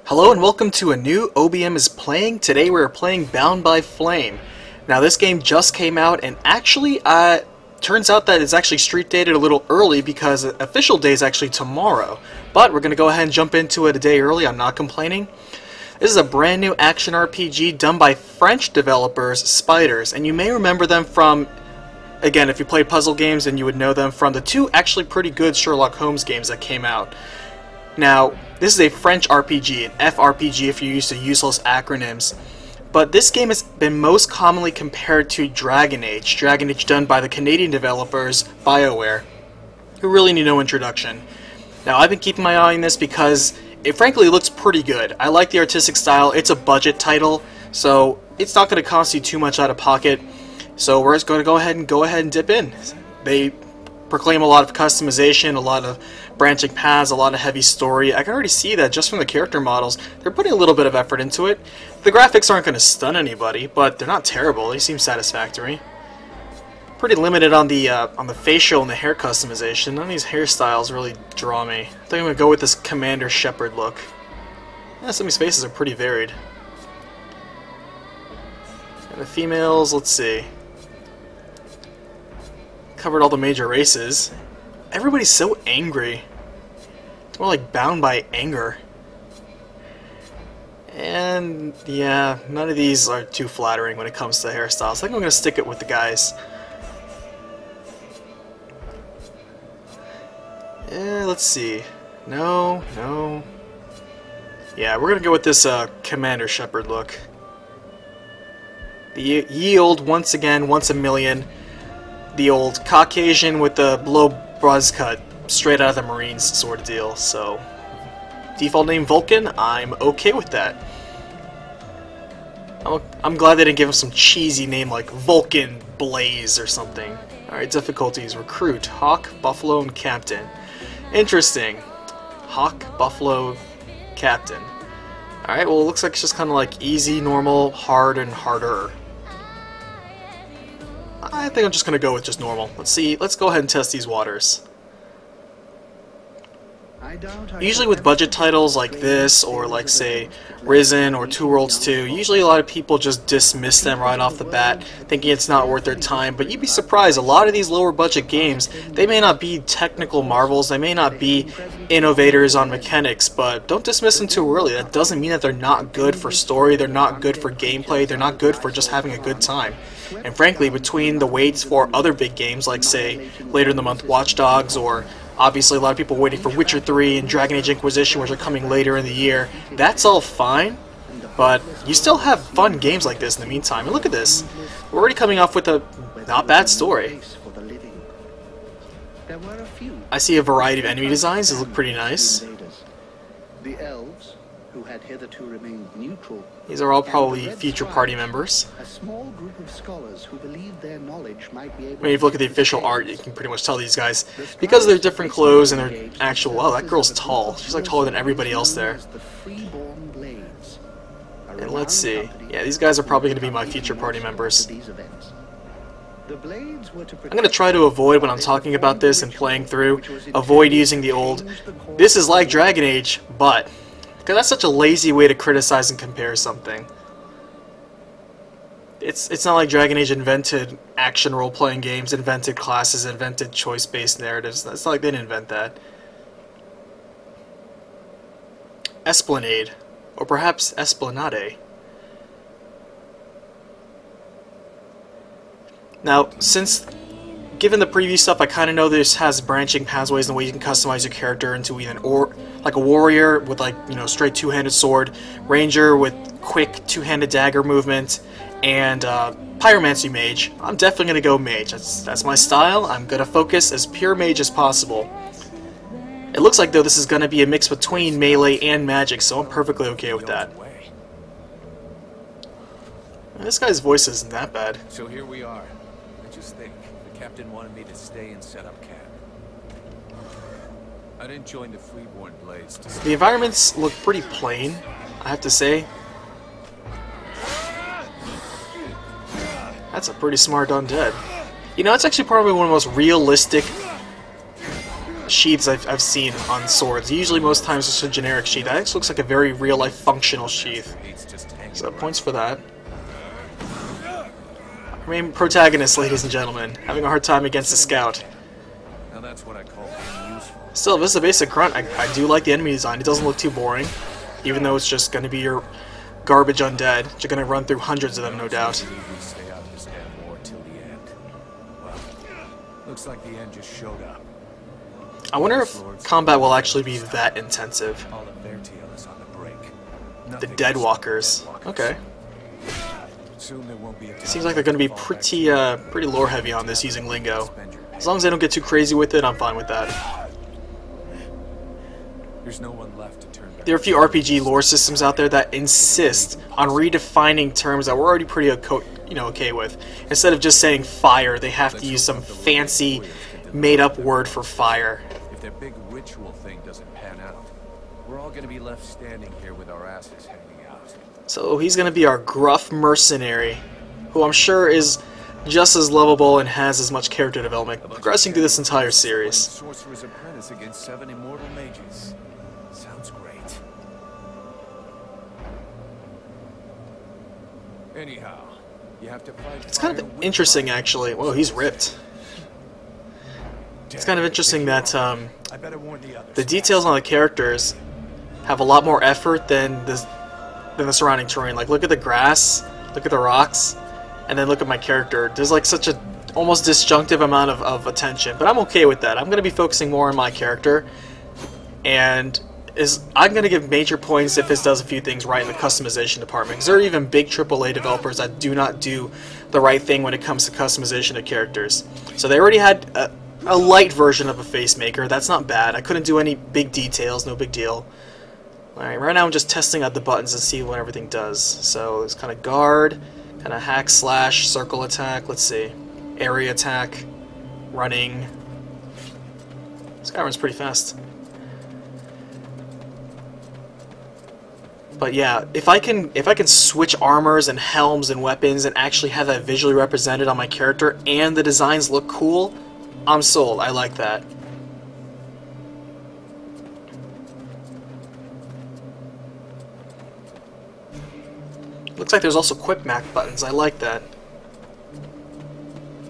Hello and welcome to a new OBM is Playing. Today we're playing Bound by Flame. Now this game just came out and actually turns out that it's actually street dated a little early because the official day is actually tomorrow. But we're going to go ahead and jump into it a day early, I'm not complaining. This is a brand new action RPG done by French developers, Spiders, and you may remember them from, again, if you play puzzle games, then you would know them from the two actually pretty good Sherlock Holmes games that came out. Now, this is a French RPG, an FRPG if you're used to useless acronyms, but this game has been most commonly compared to Dragon Age done by the Canadian developers BioWare, who really need no introduction. Now, I've been keeping my eye on this because it frankly looks pretty good. I like the artistic style. It's a budget title, so it's not going to cost you too much out of pocket. So we're just going to go ahead and dip in. They proclaim a lot of customization, a lot of branching paths, a lot of heavy story. I can already see that just from the character models. They're putting a little bit of effort into it. The graphics aren't going to stun anybody, but they're not terrible. They seem satisfactory. Pretty limited on the facial and the hair customization. None of these hairstyles really draw me. I think I'm going to go with this Commander Shepard look. Yeah, some of these faces are pretty varied. And the females, let's see. Covered all the major races. Everybody's so angry. It's more like bound by anger. And yeah, none of these are too flattering when it comes to hairstyles. I think I'm going to stick it with the guys. Let's see. No. Yeah, we're going to go with this Commander Shepard look. The ye old once again, once a million. The old Caucasian with the low buzz cut, straight out of the Marines sort of deal. So, default name Vulcan, I'm okay with that. I'm glad they didn't give him some cheesy name like Vulcan Blaze or something. Alright, difficulties, Recruit, Hawk, Buffalo, and Captain. Interesting. Hawk, Buffalo, Captain. Alright, well it looks like it's just kind of like easy, normal, hard, and harder. I think I'm just going to go with just normal. Let's go ahead and test these waters. Usually with budget titles like this, or like say Risen or Two Worlds 2, usually a lot of people just dismiss them right off the bat, thinking it's not worth their time, but you'd be surprised, a lot of these lower budget games, they may not be technical marvels, they may not be innovators on mechanics, but don't dismiss them too early. That doesn't mean that they're not good for story, they're not good for gameplay, they're not good for just having a good time. And frankly, between the waits for other big games like say later in the month Watch Dogs, or obviously a lot of people waiting for Witcher 3 and Dragon Age Inquisition, which are coming later in the year, that's all fine, but you still have fun games like this in the meantime. And look at this, we're already coming off with a not bad story. I see a variety of enemy designs, they look pretty nice. The elves, who had hitherto remained neutral, these are all probably future party members. a small group of scholars who believed their knowledge might be able I mean, if you look at the official art, you can pretty much tell these guys, because they're different clothes and they're actual, wow, that girl's tall. She's like taller than everybody else there. And let's see, yeah, these guys are probably going to be my future party members. I'm going to try to avoid, when I'm talking about this and playing through, avoid using the old, this is like Dragon Age, but, because that's such a lazy way to criticize and compare something. It's not like Dragon Age invented action role-playing games, invented classes, invented choice-based narratives. It's not like they didn't invent that. Esplanade. Or perhaps Esplanade. Now, since given the preview stuff, I kind of know this has branching pathways in the way you can customize your character into either like a warrior with like, you know, straight two-handed sword, ranger with quick two-handed dagger movement, and pyromancy mage. I'm definitely going to go mage. That's my style. I'm going to focus as pure mage as possible. It looks like, though, this is going to be a mix between melee and magic, so I'm perfectly okay with that. This guy's voice isn't that bad. So here we are. I just think the captain wanted me to stay and set up camp. I didn't join the Freeborn Blades to The environments look pretty plain, I have to say. That's a pretty smart undead. You know, it's actually probably one of the most realistic sheaths I've seen on swords. Usually, most times, it's a generic sheath. That actually looks like a very real-life functional sheath. So, points for that. Our main protagonist, ladies and gentlemen, having a hard time against the scout. Now that's what I call being useful. Still, this is a basic grunt. I do like the enemy design. It doesn't look too boring, even though it's just going to be your garbage undead. You're going to run through hundreds of them, no doubt. Stay out of this damn war till the end. Well, looks like the end just showed up. I wonder if combat will actually be that intensive. All of their tail is on the break. The Deadwalkers. Okay. Soon there won't be a Seems like they're going to be pretty lore heavy on this using lingo. As long as they don't get too crazy with it, I'm fine with that. There's no one left to turn back. There are a few RPG lore systems out there that insist on redefining terms that we're already pretty okay with. Instead of just saying fire, they have to use some fancy, made-up word for fire. If their big ritual thing doesn't pan out, we're all going to be left standing here with our asses hanging out. So he's going to be our gruff mercenary, who I'm sure is just as lovable and has as much character development progressing through this entire series. Sorcerer's apprentice against 7 immortal mages. Sounds great. Anyhow, you have to fight. It's kind of interesting, actually. Whoa, he's ripped. It's kind of interesting that the details on the characters have a lot more effort than the surrounding terrain. Like, look at the grass, look at the rocks, and then look at my character. There's like such a almost disjunctive amount of attention, but I'm okay with that. I'm going to be focusing more on my character, and I'm going to give major points if this does a few things right in the customization department. Because there are even big AAA developers that do not do the right thing when it comes to customization of characters. So they already had a light version of a face maker. That's not bad. I couldn't do any big details, no big deal. Alright, right now I'm just testing out the buttons and see what everything does. So it's kind of guard, kind of hack slash, circle attack, let's see. Area attack, running. This guy runs pretty fast. But yeah, if I can switch armors and helms and weapons and actually have that visually represented on my character and the designs look cool, I'm sold. I like that. Looks like there's also quick map buttons. I like that.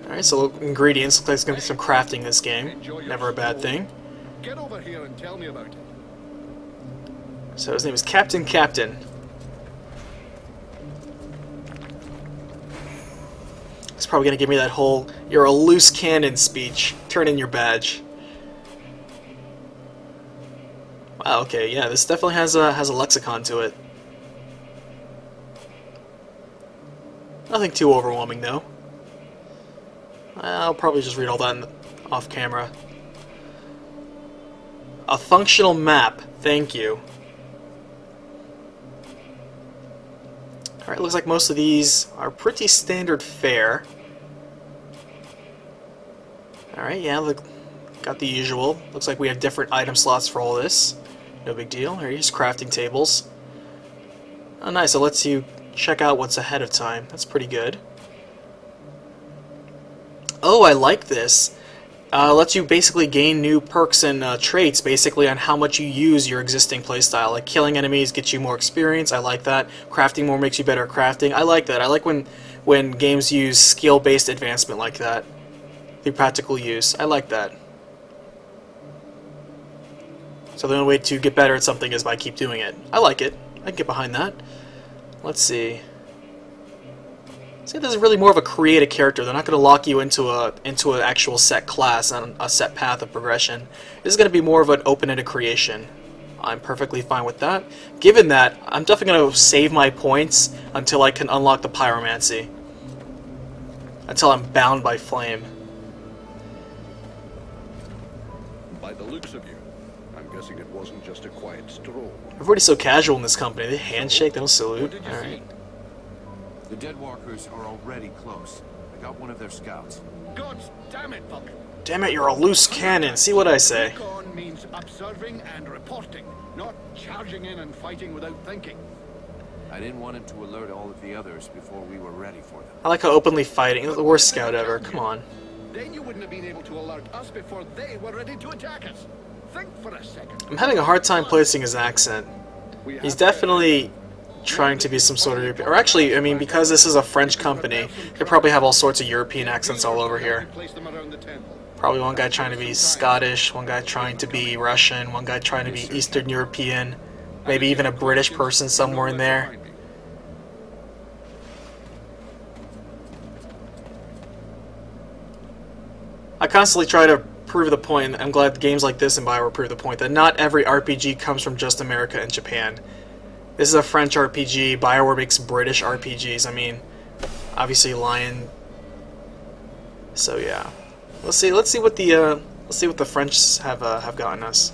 Alright, so ingredients. Looks like there's going to be some crafting in this game. Never a bad thing. Get over here and tell me about it. So his name is Captain. He's probably going to give me that whole "you're a loose cannon" speech. Turn in your badge. Wow, okay, yeah, this definitely has a lexicon to it. Nothing too overwhelming, though. I'll probably just read all that off camera. A functional map. Thank you. Alright, looks like most of these are pretty standard fare. Alright, yeah, look, got the usual. Looks like we have different item slots for all this. No big deal. Here's crafting tables. Oh, nice. It lets you check out what's ahead of time. That's pretty good. Oh, I like this. Lets you basically gain new perks and traits basically on how much you use your existing playstyle. Like killing enemies gets you more experience. I like that. Crafting more makes you better at crafting. I like that. I like when games use skill-based advancement like that through practical use. I like that. So the only way to get better at something is by keep doing it. I like it. I can get behind that. Let's see. See, this is really more of a create a character. They're not going to lock you into an actual set class and a set path of progression. This is going to be more of an open-ended creation. I'm perfectly fine with that. Given that, I'm definitely going to save my points until I can unlock the pyromancy. Until I'm bound by flame. By the looks of you, I'm guessing it wasn't just a quiet stroll. Everybody's so casual in this company. They handshake, they don't salute. Alright. The Deadwalkers are already close. I got one of their scouts. God damn it, Buck. Damn it, you're a loose cannon. See what I say. Recon means observing and reporting, not charging in and fighting without thinking. I didn't want him to alert all of the others before we were ready for them. I like how openly fighting. The worst scout ever. Come on. Then you wouldn't have been able to alert us before they were ready to attack us. Think for a second. I'm having a hard time placing his accent. He's definitely trying to be some sort of European, or actually, I mean, because this is a French company, they probably have all sorts of European accents all over here. Probably one guy trying to be Scottish, one guy trying to be Russian, one guy trying to be Eastern European, maybe even a British person somewhere in there. I constantly try to prove the point, and I'm glad games like this in BioWare prove the point, that not every RPG comes from just America and Japan. This is a French RPG, BioWare makes British RPGs, I mean, obviously Lion. So yeah. Let's see what the French have gotten us.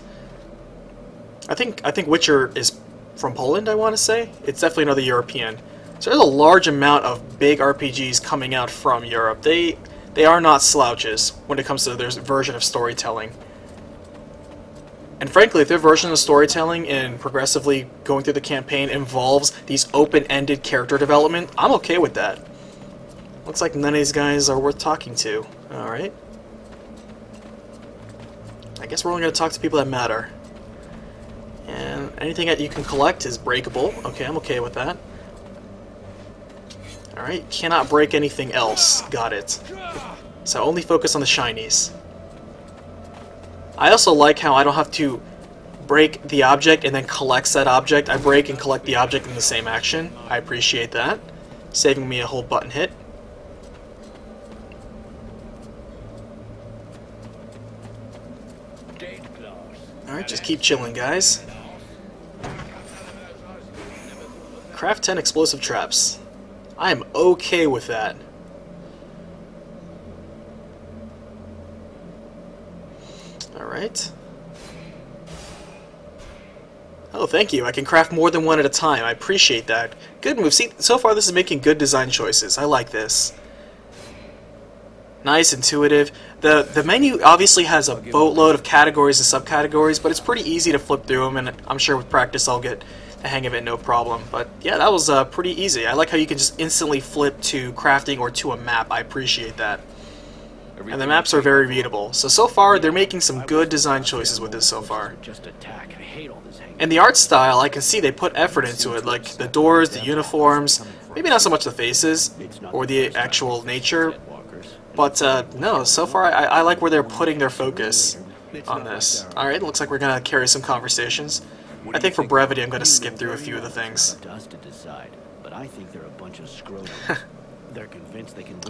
I think Witcher is from Poland, I want to say. It's definitely another European. So there's a large amount of big RPGs coming out from Europe. They are not slouches when it comes to their version of storytelling. And frankly, if their version of storytelling and progressively going through the campaign involves these open-ended character development, I'm okay with that. Looks like none of these guys are worth talking to. Alright. I guess we're only going to talk to people that matter. And anything that you can collect is breakable. Okay, I'm okay with that. Alright, cannot break anything else. Got it. So only focus on the shinies. I also like how I don't have to break the object and then collect that object. I break and collect the object in the same action. I appreciate that. Saving me a whole button hit. Alright, just keep chilling, guys. Craft 10 explosive traps. I am okay with that. Alright. Oh, thank you. I can craft more than one at a time. I appreciate that. Good move. See, so far this is making good design choices. I like this. Nice, intuitive. The menu obviously has a boatload of categories and subcategories, but it's pretty easy to flip through them, and I'm sure with practice I'll get the hang of it no problem. But yeah, that was pretty easy. I like how you can just instantly flip to crafting or to a map. I appreciate that. And the maps are very readable. So far they're making some good design choices with this so far. And the art style, I can see they put effort into it, like the doors, the uniforms, maybe not so much the faces or the actual nature. But no, so far I like where they're putting their focus on this. Alright, looks like we're going to carry some conversations. I think for brevity I'm going to skip through a few of the things.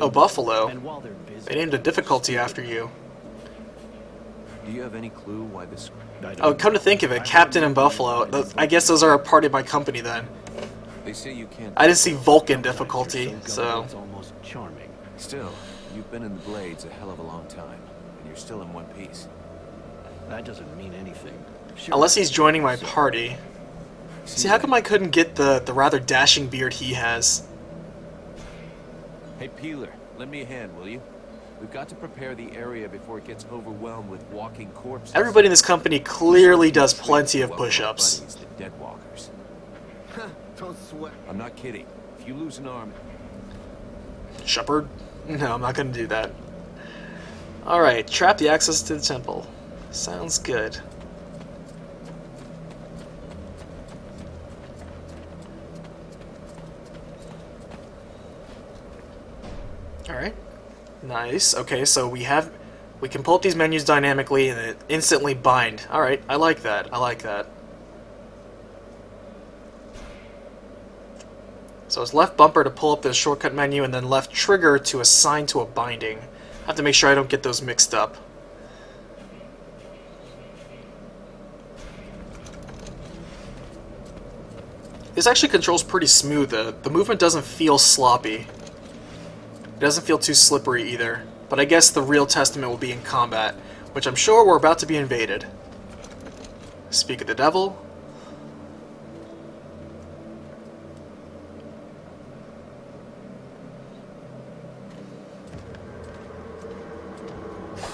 Oh, Buffalo. They named a difficulty after you. Do you have any clue why this... Oh, come to think of it, Captain and Buffalo. I guess those are a part of my company then. They say you can't... I didn't see Vulcan difficulty, so... Still, you've been in the Blades a hell of a long time, and you're still in one piece. That doesn't mean anything. Unless he's joining my party. See, how come I couldn't get the rather dashing beard he has? Hey, Peeler, lend me a hand, will you? We've got to prepare the area before it gets overwhelmed with walking corpses. Everybody in this company clearly does plenty of push-ups. The dead walkers. Don't sweat. I'm not kidding. If you lose an arm... Shepherd? No, I'm not going to do that. Alright, trap the access to the temple. Sounds good. Alright. Nice. Okay, so we can pull up these menus dynamically and then instantly bind. Alright, I like that. I like that. So it's left bumper to pull up the shortcut menu and then left trigger to assign to a binding. I have to make sure I don't get those mixed up. This actually controls pretty smooth. The movement doesn't feel sloppy. It doesn't feel too slippery either. But I guess the real testament will be in combat, which I'm sure we're about to be invaded. Speak of the devil.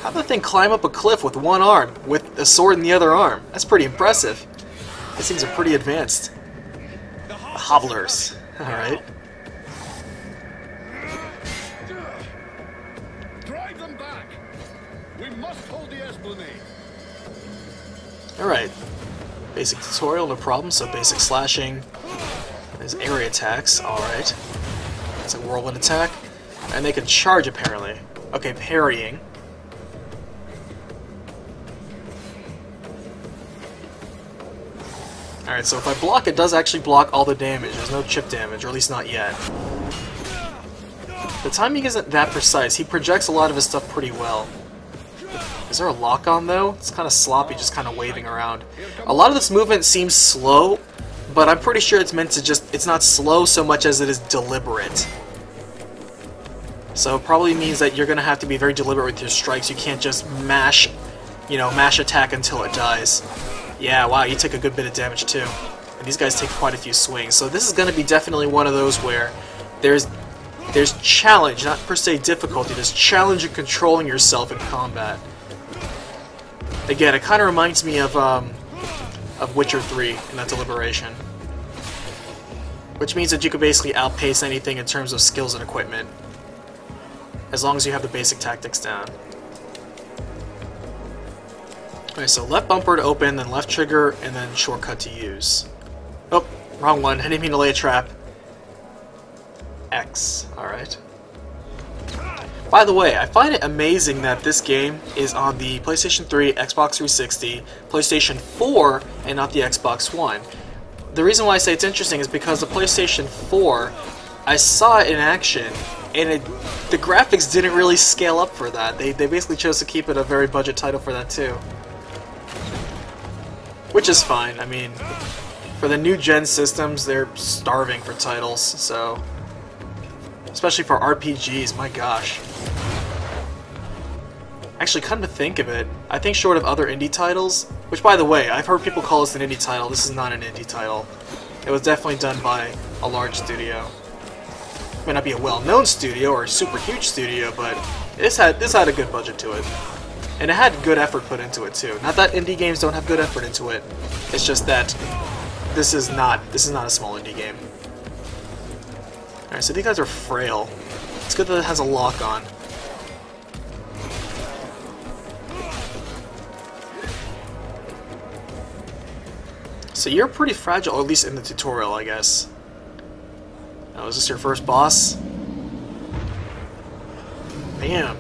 How'd the thing climb up a cliff with one arm, with a sword in the other arm? That's pretty impressive. These things are pretty advanced. The hobblers. Alright. Drive them back. Alright. Basic tutorial, no problem. So basic slashing. There's area attacks. Alright. It's a whirlwind attack. And they can charge, apparently. Okay, parrying. Alright, so if I block, it does actually block all the damage. There's no chip damage, or at least not yet. The timing isn't that precise. He projects a lot of his stuff pretty well. Is there a lock-on, though? It's kind of sloppy, just kind of waving around. A lot of this movement seems slow, but I'm pretty sure it's meant to just... It's not slow so much as it is deliberate. So it probably means that you're going to have to be very deliberate with your strikes. You can't just mash, mash attack until it dies. Yeah, wow, you take a good bit of damage too. And these guys take quite a few swings. So this is going to be definitely one of those where there's challenge, not per se difficulty. There's challenge in controlling yourself in combat. Again, it kind of reminds me of Witcher 3 in that deliberation. Which means that you can basically outpace anything in terms of skills and equipment. As long as you have the basic tactics down. Okay, so left bumper to open, then left trigger, and then shortcut to use. Oh, wrong one. I didn't mean to lay a trap. X. Alright. By the way, I find it amazing that this game is on the PlayStation 3, Xbox 360, PlayStation 4, and not the Xbox One. The reason why I say it's interesting is because the PlayStation 4, I saw it in action, and the graphics didn't really scale up for that. They basically chose to keep it a very budget title for that too. Which is fine. I mean, for the new gen systems, they're starving for titles, so... Especially for RPGs, my gosh. Actually, come to think of it, I think short of other indie titles, which by the way, I've heard people call this an indie title, this is not an indie title. It was definitely done by a large studio. It may not be a well-known studio or a super huge studio, but this had a good budget to it. And it had good effort put into it too. Not that indie games don't have good effort into it. It's just that this is not a small indie game. Alright, so these guys are frail. It's good that it has a lock on. So you're pretty fragile, or at least in the tutorial, I guess. Oh, is this your first boss? Bam.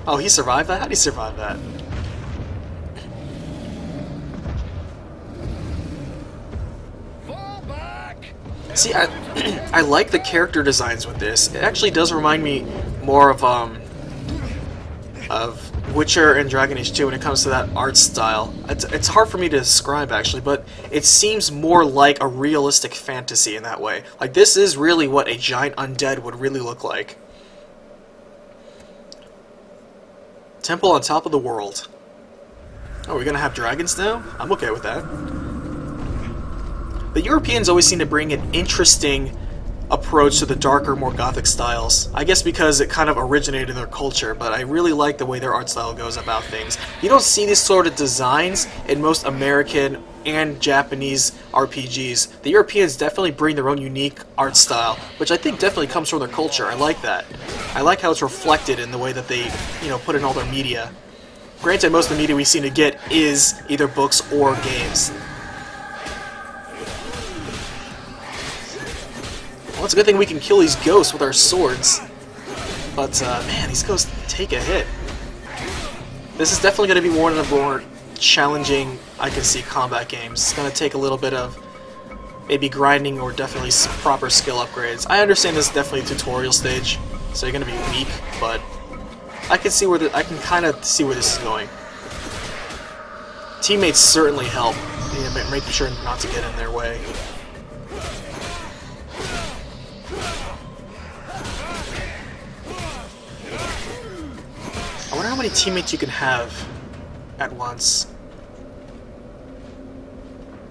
Oh, he survived that? How'd he survive that? See, I like the character designs with this. It actually does remind me more of Witcher and Dragon Age 2 when it comes to that art style. It's hard for me to describe, actually, but it seems more like a realistic fantasy in that way. Like, this is really what a giant undead would really look like. Temple on top of the world. Oh, we're gonna have dragons now? I'm okay with that. The Europeans always seem to bring an interesting approach to the darker, more gothic styles. I guess because it kind of originated in their culture, but I really like the way their art style goes about things. You don't see these sort of designs in most American and Japanese RPGs. The Europeans definitely bring their own unique art style, which I think definitely comes from their culture. I like that. I like how it's reflected in the way that they, put in all their media. Granted, most of the media we seem to get is either books or games. Well, it's a good thing we can kill these ghosts with our swords. But, man, these ghosts take a hit. This is definitely going to be one of the more challenging, I can see, combat games. It's going to take a little bit of maybe grinding or definitely proper skill upgrades. I understand this is definitely a tutorial stage, so you're going to be weak, but I can see where I can kind of see where this is going. Teammates certainly help, making sure not to get in their way. I wonder how many teammates you can have at once.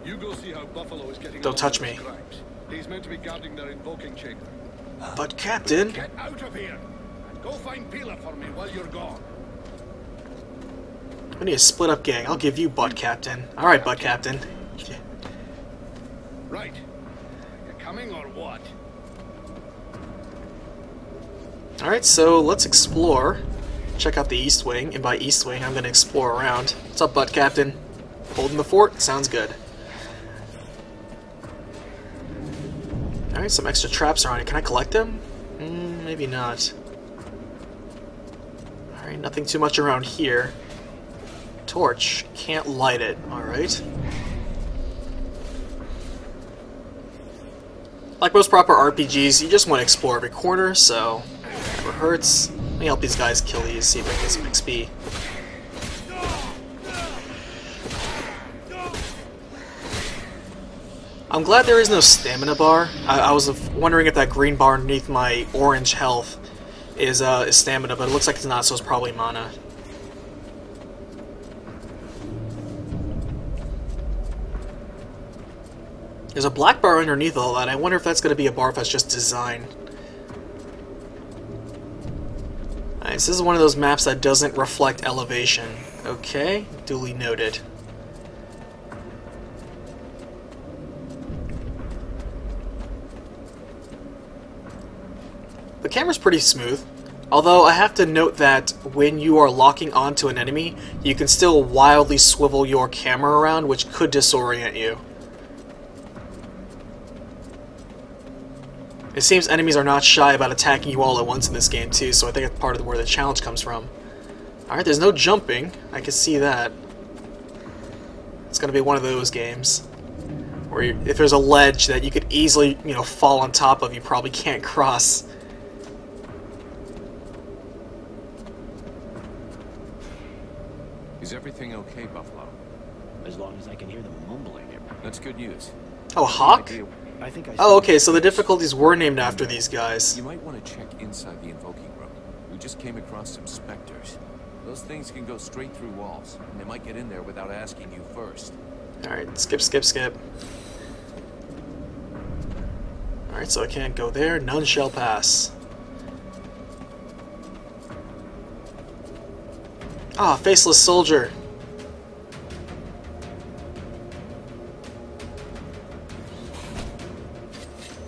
You go see how Buffalo is getting Don't touch me. He's meant to be guarding their invoking chamber. But Captain... Get out of here! And go find Peeler for me while you're gone. We need a split up gang. I'll give you Butt Captain. Alright, Butt Captain. Right. Are you coming or what? Alright, so let's explore. Check out the East Wing, and by East Wing I'm going to explore around. What's up, Butt Captain? Holding the fort? Sounds good. Alright, some extra traps around here. Can I collect them? Maybe not. Alright, nothing too much around here. Torch. Can't light it. Alright. Like most proper RPGs, you just want to explore every corner, so never hurts. Let me help these guys kill these, see if I can get some XP. I'm glad there is no stamina bar. I was wondering if that green bar underneath my orange health is stamina, but it looks like it's not, so it's probably mana. There's a black bar underneath all that. I wonder if that's going to be a bar if that's just design. Alright, so this is one of those maps that doesn't reflect elevation. Okay, duly noted. The camera's pretty smooth, although I have to note that when you are locking onto an enemy, you can still wildly swivel your camera around, which could disorient you. It seems enemies are not shy about attacking you all at once in this game too, so I think that's part of where the challenge comes from. Alright, there's no jumping. I can see that. It's going to be one of those games where if there's a ledge that you could easily, fall on top of, you probably can't cross. Is everything okay, Buffalo? As long as I can hear them mumbling. That's good news. Oh, Hawk? I think I Oh, okay, so the difficulties were named after these guys. You might want to check inside the invoking room. We just came across some specters. Those things can go straight through walls, and they might get in there without asking you first. Alright, skip, skip, skip. Alright, so I can't go there. None shall pass. Ah, faceless soldier.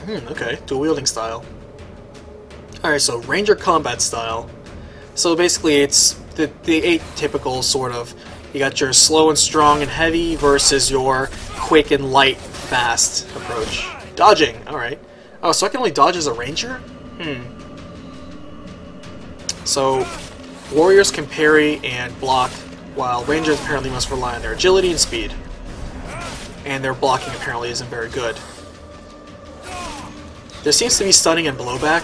Okay, dual wielding style. Alright, so ranger combat style. So basically it's the atypical sort of, you got your slow and strong and heavy versus your quick and light fast approach. Dodging, alright. Oh, so I can only dodge as a ranger? So warriors can parry and block, while rangers apparently must rely on their agility and speed. And their blocking apparently isn't very good. There seems to be stunning and blowback,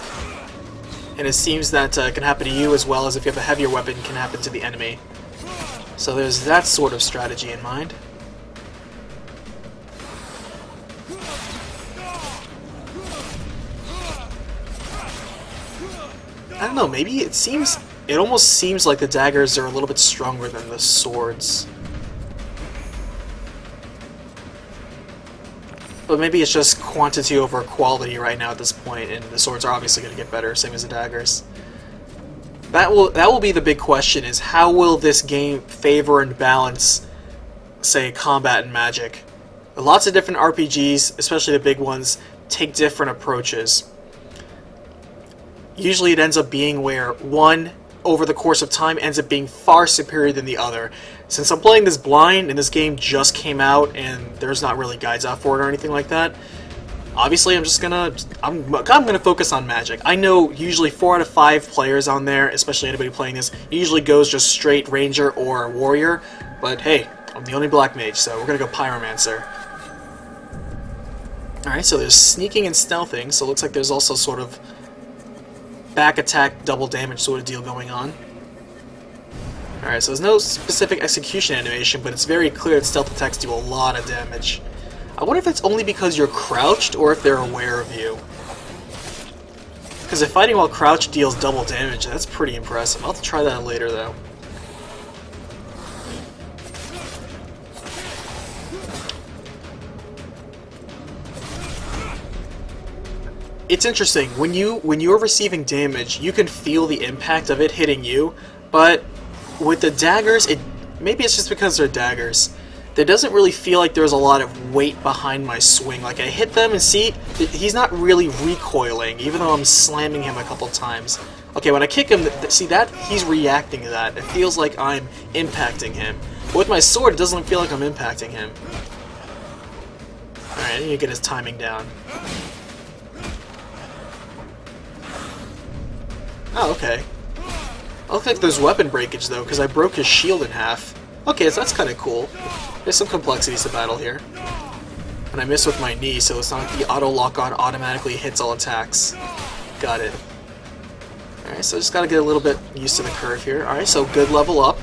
and it seems that it can happen to you as well as if you have a heavier weapon can happen to the enemy. So there's that sort of strategy in mind. I don't know, maybe it almost seems like the daggers are a little bit stronger than the swords. But maybe it's just quantity over quality right now at this point, and the swords are obviously going to get better, same as the daggers. That will be the big question, is how will this game favor and balance, say, combat and magic? Lots of different RPGs, especially the big ones, take different approaches. Usually it ends up being where one, over the course of time, ends up being far superior than the other. Since I'm playing this blind, and this game just came out, and there's not really guides out for it or anything like that, obviously I'm gonna focus on magic. I know usually 4 out of 5 players on there, especially anybody playing this, usually goes just straight ranger or warrior, but hey, I'm the only black mage, so we're gonna go pyromancer. Alright, so there's sneaking and stealthing, so it looks like there's also sort of back attack, double damage sort of deal going on. Alright, so there's no specific execution animation, but it's very clear that stealth attacks do a lot of damage. I wonder if it's only because you're crouched, or if they're aware of you. Because if fighting while crouched deals double damage, that's pretty impressive. I'll have to try that later, though. It's interesting, when you're receiving damage, you can feel the impact of it hitting you, but with the daggers, maybe it's just because they're daggers. There doesn't really feel like there's a lot of weight behind my swing. Like, I hit them and see, he's not really recoiling, even though I'm slamming him a couple times. Okay, when I kick him, see that? He's reacting to that. It feels like I'm impacting him. But with my sword, it doesn't feel like I'm impacting him. Alright, I need to get his timing down. Oh, okay. I look like there's weapon breakage, though, because I broke his shield in half. Okay, so that's kind of cool. There's some complexities to battle here. And I miss with my knee, so it's not like the auto lock-on automatically hits all attacks. Got it. Alright, so I just gotta get a little bit used to the curve here. Alright, so good level up.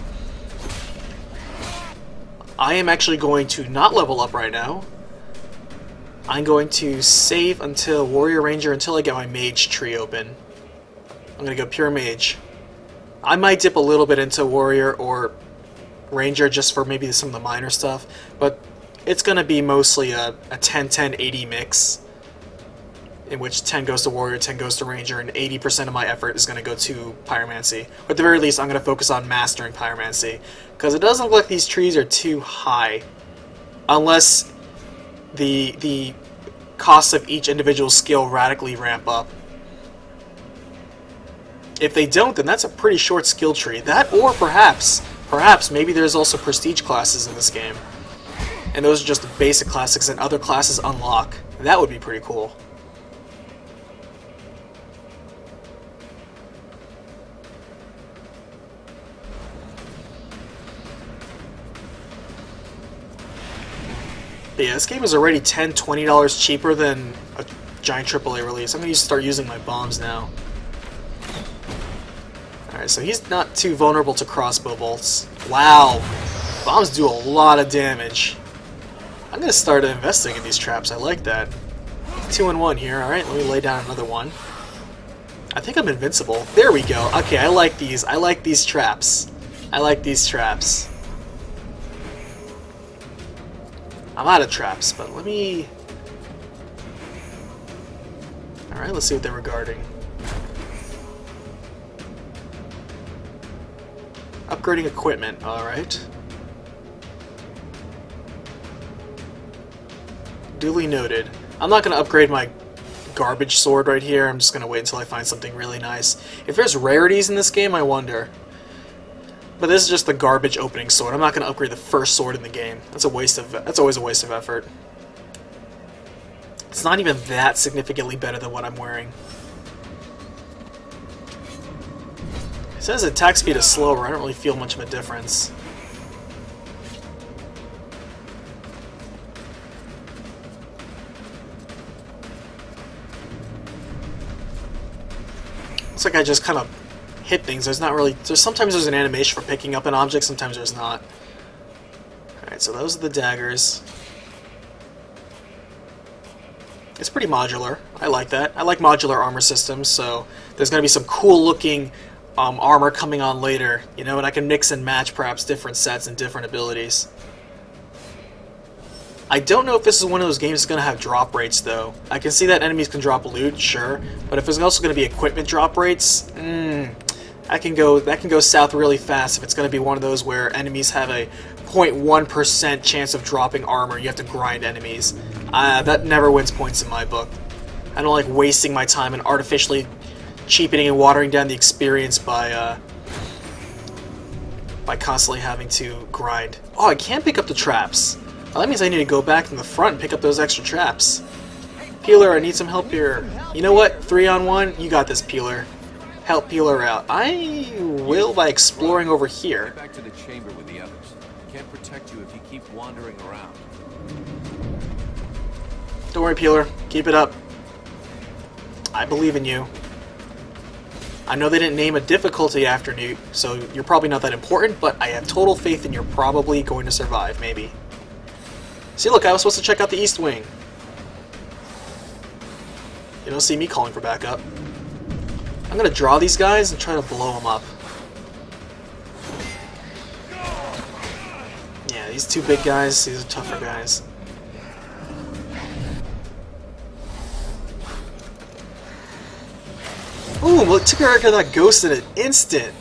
I am actually going to not level up right now. I'm going to save until Warrior Ranger until I get my Mage tree open. I'm gonna go Pure Mage. I might dip a little bit into Warrior or Ranger just for maybe some of the minor stuff, but it's gonna be mostly a 10-10-80 mix, in which 10 goes to Warrior, 10 goes to Ranger, and 80% of my effort is gonna go to Pyromancy. Or at the very least, I'm gonna focus on mastering Pyromancy, because it doesn't look like these trees are too high, unless the costs of each individual skill radically ramp up. If they don't, then that's a pretty short skill tree. That, or perhaps maybe there's also prestige classes in this game. And those are just the basic classics and other classes unlock. That would be pretty cool. But yeah, this game is already $10, $20 cheaper than a giant AAA release. I'm going to start using my bombs now. Alright, so he's not too vulnerable to crossbow bolts. Wow! Bombs do a lot of damage. I'm going to start investing in these traps. I like that. 2-in-1 here. Alright, let me lay down another one. I think I'm invincible. There we go. Okay, I like these. I like these traps. I like these traps. I'm out of traps, but let me... Alright, let's see what they're regarding. Upgrading equipment, alright. Duly noted. I'm not going to upgrade my garbage sword right here. I'm just going to wait until I find something really nice. If there's rarities in this game, I wonder. But this is just the garbage opening sword. I'm not going to upgrade the first sword in the game. That's always a waste of effort. It's not even that significantly better than what I'm wearing. It says attack speed is slower. I don't really feel much of a difference. Looks like I just kind of hit things. There's not really... sometimes there's an animation for picking up an object, sometimes there's not. Alright, so those are the daggers. It's pretty modular. I like that. I like modular armor systems, so there's going to be some cool looking armor coming on later, you know, and I can mix and match perhaps different sets and different abilities. I don't know if this is one of those games that's going to have drop rates, though. I can see that enemies can drop loot, sure, but if there's also going to be equipment drop rates, that can go south really fast if it's going to be one of those where enemies have a 0.1% chance of dropping armor. You have to grind enemies. That never wins points in my book. I don't like wasting my time and artificially cheapening and watering down the experience by constantly having to grind. Oh, I can't pick up the traps. Well, that means I need to go back in the front and pick up those extra traps. Peeler, I need some help here. You know what? 3-on-1, you got this, Peeler. Help Peeler out. I will by exploring over here. Get back to the chamber with the others. Can't protect you if you keep wandering around. Don't worry, Peeler. Keep it up. I believe in you. I know they didn't name a difficulty after you, so you're probably not that important, but I have total faith in you're probably going to survive, maybe. See, look, I was supposed to check out the East Wing. You don't see me calling for backup. I'm going to draw these guys and try to blow them up. Yeah, these two big guys, these are tougher guys. Ooh, well, it took care of that ghost in an instant.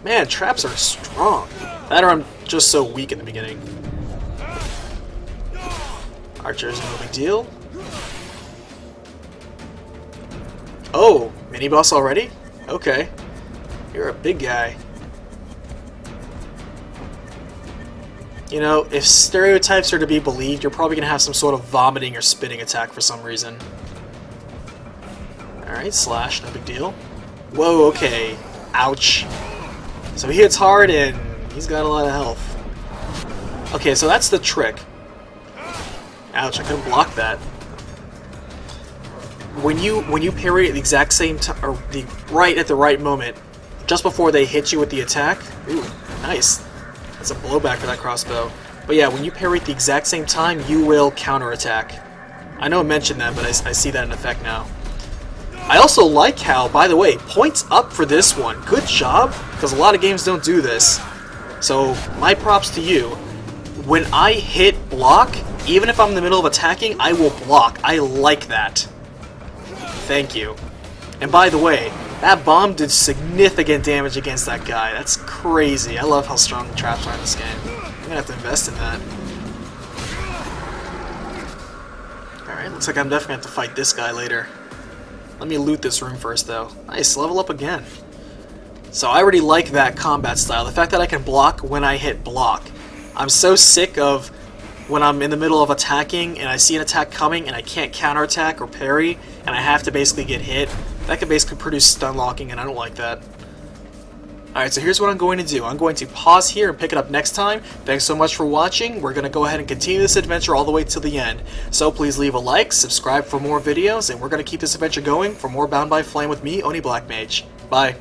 Man, traps are strong. That or I'm just so weak in the beginning. Archers, no big deal. Oh, mini-boss already? Okay. You're a big guy. You know, if stereotypes are to be believed, you're probably going to have some sort of vomiting or spitting attack for some reason. Alright, slash, no big deal. Whoa, okay. Ouch. So he hits hard and he's got a lot of health. Okay, so that's the trick. Ouch, I couldn't block that. When you parry at the exact same time, or right at the right moment, just before they hit you with the attack, ooh, nice. That's a blowback for that crossbow. But yeah, when you parry at the exact same time, you will counterattack. I know I mentioned that, but I see that in effect now. I also like how, by the way, points up for this one. Good job, because a lot of games don't do this. So, my props to you. When I hit block, even if I'm in the middle of attacking, I will block. I like that. Thank you. And by the way, that bomb did significant damage against that guy. That's crazy. I love how strong the traps are in this game. I'm gonna have to invest in that. Alright, looks like I'm definitely gonna have to fight this guy later. Let me loot this room first, though. Nice, level up again. So I already like that combat style. The fact that I can block when I hit block. I'm so sick of when I'm in the middle of attacking and I see an attack coming and I can't counterattack or parry and I have to basically get hit. That could basically produce stun locking and I don't like that. Alright, so here's what I'm going to do. I'm going to pause here and pick it up next time. Thanks so much for watching. We're going to go ahead and continue this adventure all the way to the end. So please leave a like, subscribe for more videos, and we're going to keep this adventure going for more Bound by Flame with me, Oni Black Mage. Bye.